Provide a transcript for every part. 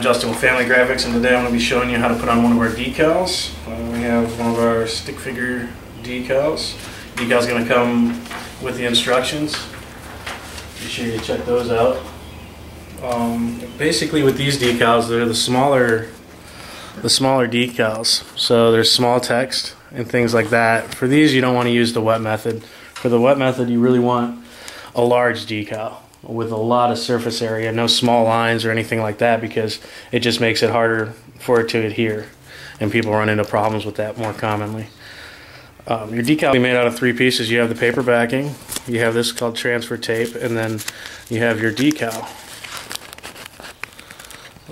I'm Justin with Family Graphics, and today I'm going to be showing you how to put on one of our decals. We have one of our stick figure decals. Decal's going to come with the instructions. Be sure you check those out. Basically with these decals, they're the smaller decals. So there's small text and things like that. For these you don't want to use the wet method. For the wet method you really want a large decal with a lot of surface area, no small lines or anything like that, because it just makes it harder for it to adhere, and people run into problems with that more commonly. Your decal will be made out of three pieces. You have the paper backing, you have this called transfer tape, and then you have your decal.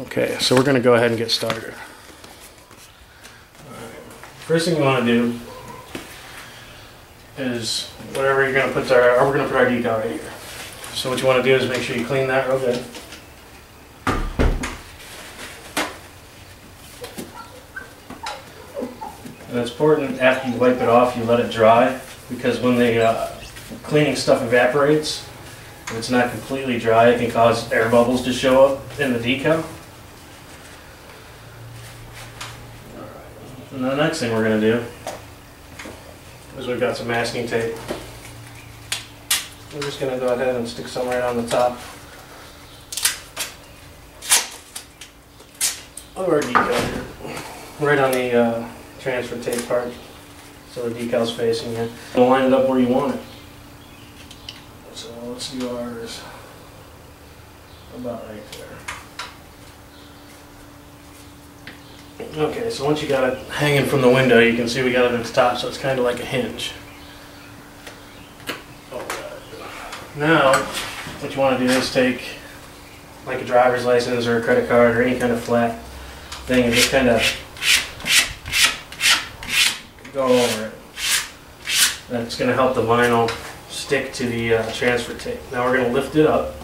Okay, so we're going to go ahead and get started. First thing you want to do is whatever you're going to put our, we're going to put our decal right here. So what you want to do is make sure you clean that real good. And it's important after you wipe it off you let it dry, because when the cleaning stuff evaporates, if it's not completely dry, it can cause air bubbles to show up in the decal. And the next thing we're going to do is we've got some masking tape. We're just going to go ahead and stick some right on the top of our decal here, right on the transfer tape part, so the decal's facing you. We'll line it up where you want it. So let's do ours about right there. Okay, so once you got it hanging from the window, you can see we got it at the top, so it's kind of like a hinge. Now, what you want to do is take like a driver's license or a credit card or any kind of flat thing and just kind of go over it. That's going to help the vinyl stick to the transfer tape. Now we're going to lift it up,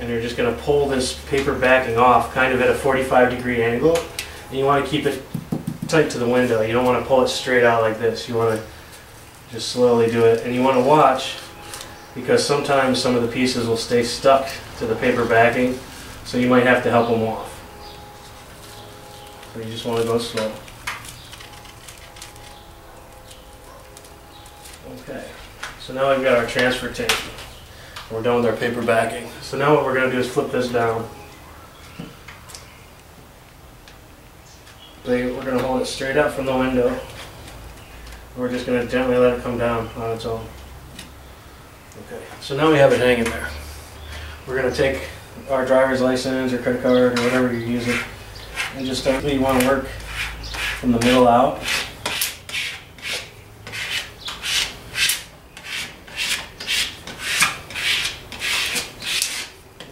and you're just going to pull this paper backing off kind of at a 45-degree angle, and you want to keep it tight to the window. You don't want to pull it straight out like this. You want to just slowly do it, and you want to watch, because sometimes some of the pieces will stay stuck to the paper backing, so you might have to help them off. So you just want to go slow. Okay, so now we've got our transfer tape. We're done with our paper backing. So now what we're going to do is flip this down. So we're going to hold it straight up from the window. We're just going to gently let it come down on its own. Okay, so now we have it hanging there. We're going to take our driver's license or credit card or whatever you're using, and just start. You want to work from the middle out.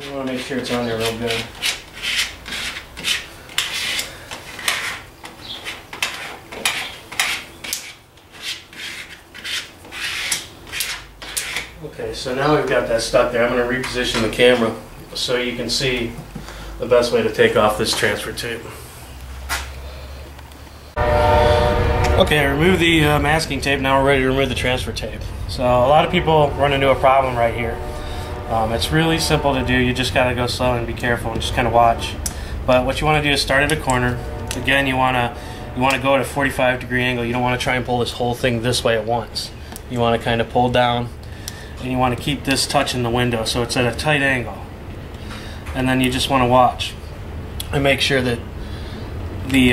You want to make sure it's on there real good. Okay, so now we've got that stuck there. I'm going to reposition the camera so you can see the best way to take off this transfer tape. Okay, I removed the masking tape. Now we're ready to remove the transfer tape. So a lot of people run into a problem right here. It's really simple to do. You just got to go slow and be careful and just kind of watch. But what you want to do is start at a corner. Again, you want to go at a 45-degree angle. You don't want to try and pull this whole thing this way at once. You want to kind of pull down, and you want to keep this touching the window so it's at a tight angle. And then you just want to watch and make sure that the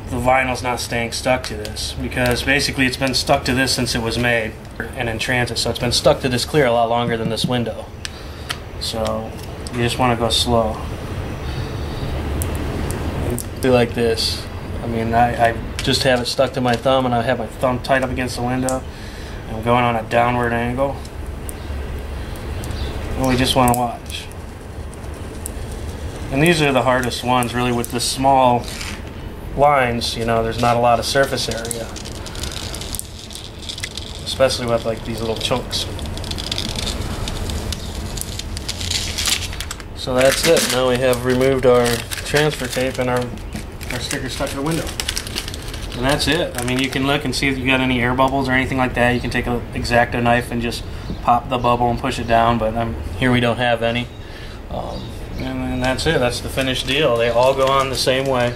vinyl's not staying stuck to this, because basically it's been stuck to this since it was made and in transit, so it's been stuck to this clear a lot longer than this window. So you just want to go slow. Be like this. I mean, I just have it stuck to my thumb, and I have my thumb tight up against the window. I'm going on a downward angle. And we just want to watch. And these are the hardest ones, really, with the small lines. You know, there's not a lot of surface area, especially with like these little chunks. So that's it. Now we have removed our transfer tape and our sticker stuck to the window. And that's it. I mean, you can look and see if you got any air bubbles or anything like that. You can take an X-Acto knife and just pop the bubble and push it down, but here we don't have any. And then that's it. That's the finished deal. They all go on the same way.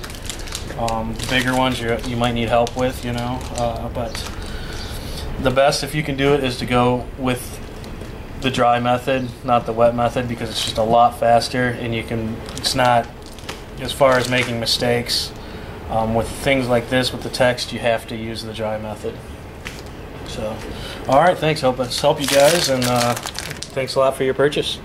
The bigger ones you might need help with, you know, but the best, if you can do it, is to go with the dry method, not the wet method, because it's just a lot faster, and it's not, as far as making mistakes, with things like this, with the text, you have to use the dry method. So, alright, thanks. Hope it's helped you guys, and thanks a lot for your purchase.